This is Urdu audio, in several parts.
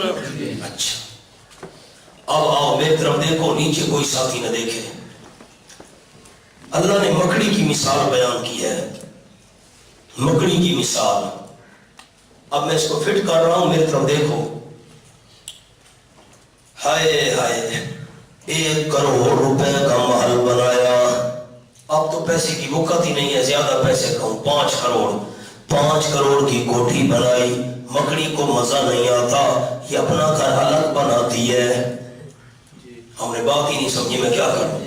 اچھا اب آؤ میری طرف دیکھو، نیچے کوئی ساتھی نہ دیکھے. اللہ نے مکڑی کی مثال بیان کی ہے، مکڑی کی مثال. اب میں اس کو فٹ کر رہا ہوں، میری طرف دیکھو. ہائے ہائے 1 کروڑ روپے کا محل بنایا. اب تو پیسے کی وقت ہی نہیں ہے، زیادہ پیسے کہوں 5 کروڑ کی کوٹھی بنائی. مکڑی کو مزہ نہیں آتا، یہ اپنا گھر الگ بناتی ہے. ہم نے بات ہی نہیں سمجھی، میں کیا کروں.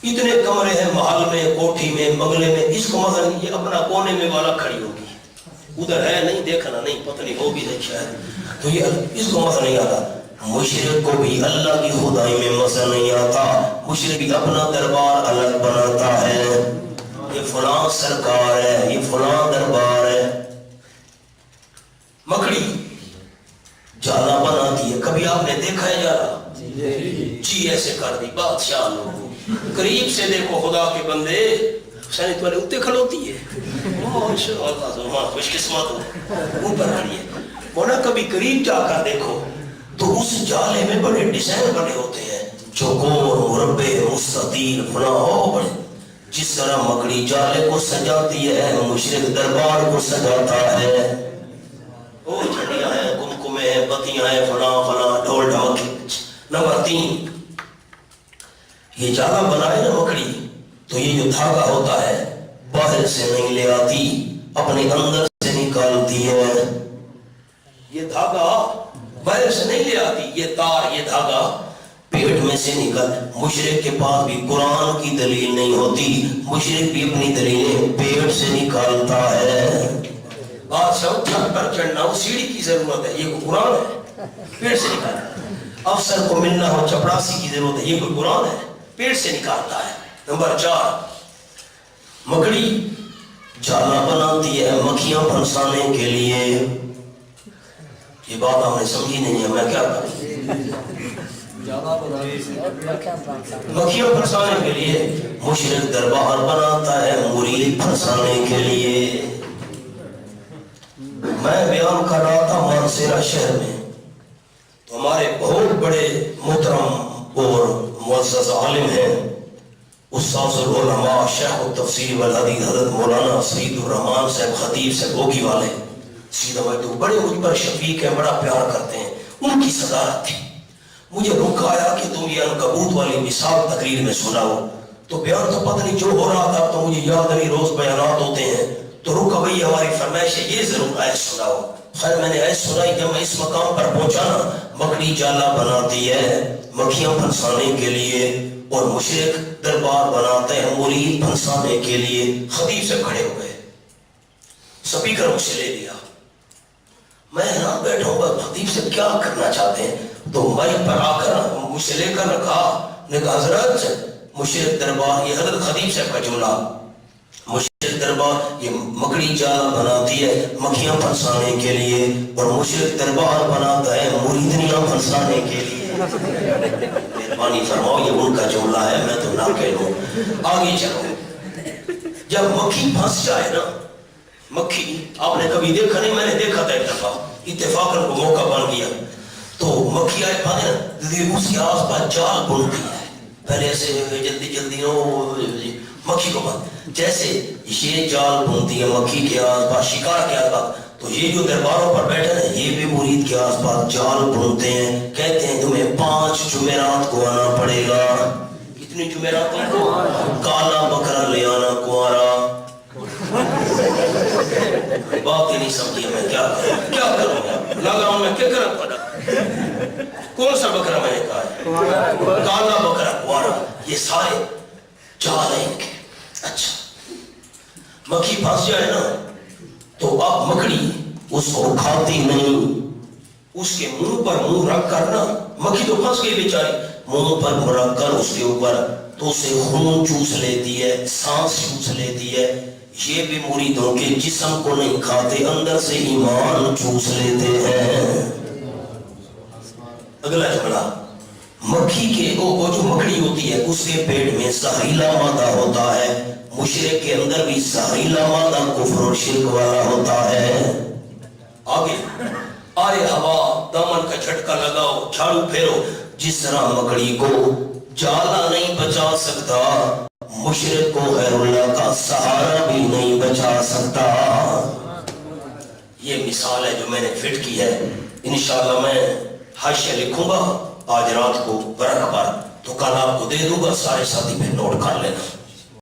اتنے کمرے ہیں محل میں، کوٹھی میں، بنگلے میں، اس کو مزہ نہیں. یہ اپنا کونے میں والا کھڑی ہوگی، ادھر ہے نہیں، دیکھنا نہیں، پتہ نہیں ہوگی نہیں شاید، تو یہ اس کو مزہ نہیں آتا. مشرک کو بھی اللہ کی خدائی میں مزہ نہیں آتا. مشرک بھی اپنا دربار الگ بناتا ہے. یہ فلاں سرکار ہے، یہ فلاں دربار ہے. مکڑی جالا بناتی ہے. کبھی آپ نے دیکھا ہے جالا؟ جی ایسے کر دی بادشاہ لوگوں. قریب سے دیکھو خدا کے بندے، شاید تمہارے اتنے کھڑوتی ہے، ماشاءاللہ خوش قسمت ہو، اوپر کھڑی ہے. وہ نا کبھی قریب جا کر دیکھو تو اس جالے میں بڑے ڈیزائن بنے ہوتے ہیں، چوکور، مربع، مستطیل، فلاں ہو بڑے. جس طرح مکڑی جالے کو سجاتی ہے، مشرک دربار کو سجاتا ہے. وہ جھنڈیاں ہیں، کمکمے ہیں، بتیاں ہیں، فلاں فلاں، ڈھول ڈھمکی. نمبر 3، یہ جالا بنائے نا مکڑی تو یہ جو دھاگا ہوتا ہے باہر سے نہیں لے آتی، اپنے اندر سے نکالتی ہے. یہ دھاگا باہر سے نہیں لے آتی، یہ تار، یہ دھاگا پیٹ میں سے نکل. مشرک کے پاس بھی قرآن کی دلیل نہیں ہوتی، مشرک بھی اپنی دلیلیں پیٹ سے نکالتا ہے. بادشاہ چھت پر چڑھنا ہو سیڑھی کی ضرورت ہے، یہ کوئی قرآن ہے؟ پیٹ سے نکالتا. افسر کو ملنا ہو چپڑاسی کی ضرورت ہے، یہ کوئی قرآن ہے؟ پیٹ سے نکالتا ہے. نمبر 4، مکڑی جالا بناتی ہے مکھیاں پھنسانے کے لیے. یہ بات ہم نے سمجھی نہیں ہے، میں کیا کروں. مکھیاں پھنسانے کے لیے مشرک دربار بناتا ہے مرید پھنسانے کے لیے. میں بیان کر رہا تھا مانسیرا شہر میں، تو ہمارے بہت بڑے محترم اور معزز عالم ہیں، استاذ العلماء شیخ التفسیر والحدیث حضرت مولانا سعید الرحمان صاحب خطیب صاحب گوگی والے سیدھا مجدو، بڑے مجھ پر شفیق ہیں، بڑا پیار کرتے ہیں. ان کی صدارت تھی. مجھے رکھا آیا کہ تم یہ عنکبوت والی مثال تقریر میں سناؤ. تو بیان تو پتہ نہیں جو ہو رہا تھا تو مجھے یاد نہیں، روز بیانات ہوتے ہیں. تو رکا بھئی ہماری فرمائش ہے یہ ضرور آیت سناؤ. خیر میں نے آیت سنائی. جب میں اس مقام پر پہنچا نا، مکڑی جالا بناتی ہے مکھیاں پھنسانے کے لیے، اور مشرک دربار بناتے ہیں مرید پھنسانے کے لیے. خطیب سے کھڑے ہو گئے، سپیکر مجھ سے لے لیا. میں نہ بیٹھوں گا خطیب سے کیا کرنا چاہتے ہیں. تو مائک پر آ کر مجھ سے لے کر کہا حضرت مشرک دربار، یہ حضرت خطیب صاحب کا جملہ، مشرک دربار یہ مکڑی جالا بناتی ہے مکھیاں پھنسانے کے لیے، اور مشرک دربار بناتا ہے مریدنیاں پھنسانے کے لیے. مہربانی فرماؤ، یہ ان کا جملہ ہے، میں تو نہ کہوں. آگے چلو. جب مکھی پھنس جائے نا، مکھی آپ نے کبھی دیکھا نہیں، میں نے دیکھا تھا ایک دفعہ، اتفاقاً کو موقع بن گیا. تو مکھی آئے پانے اس کے آس پاس جال بنتی ہے. پہلے ایسے جلدی جلدی مکھی کو بند، جیسے یہ جال بنتی ہے مکھی کے آس پاس، شکار کے آس پاس. تو یہ جو درباروں پر بیٹھے ہیں یہ بھی مرید کے آس پاس جال بنتے ہیں. کہتے ہیں تمہیں 5 جمعرات کو آنا پڑے گا. کتنی جمعراتوں کو؟ کالا بکرا لے آنا کنوارا. بات ہی نہیں سمجھی میں کیا کروں گا. لگا ہوں میں کیا کروں پڑا. کون سا بکرا میں نے کہا ہے؟ کالا بکرا کنوارا. یہ سارے جال ہیں ان کے. اچھا مکھی پھنس جائے نا تو اب مکڑی اس کو کھاتی نہیں، اس کے منہ پر منہ رکھ کر نا، مکھی تو پھنس گئی بیچاری، منہ پر منہ رکھ کر اس کے اوپر تو اسے خون چوس لیتی ہے، سانس چوس لیتی ہے. یہ بھی مریدوں کے جسم کو نہیں کھاتے، اندر سے ایمان چوس لیتے ہیں. اگلا جملہ، مکھی کے وہ جو مکڑی ہوتی ہے اس کے پیٹ میں زہریلا مادہ ہوتا ہے. مشرک کے اندر بھی زہریلا مادہ کفر اور شرک والا ہوتا ہے. آگے سارے ہوا دامن کا جھٹکا لگاؤ، جھاڑو پھیرو، جس طرح مکڑی کو جالا نہیں بچا سکتا، مشرک کو غیر اللہ کا سہارا بھی نہیں بچا سکتا۔ یہ مثال ہے جو میں نے فٹ کی ہے۔ انشاءاللہ میں حاشیہ لکھوں گا آج رات کو برق پر، تو کل آپ کو دے دوں گا، سارے ساتھی پھر نوٹ کر لینا۔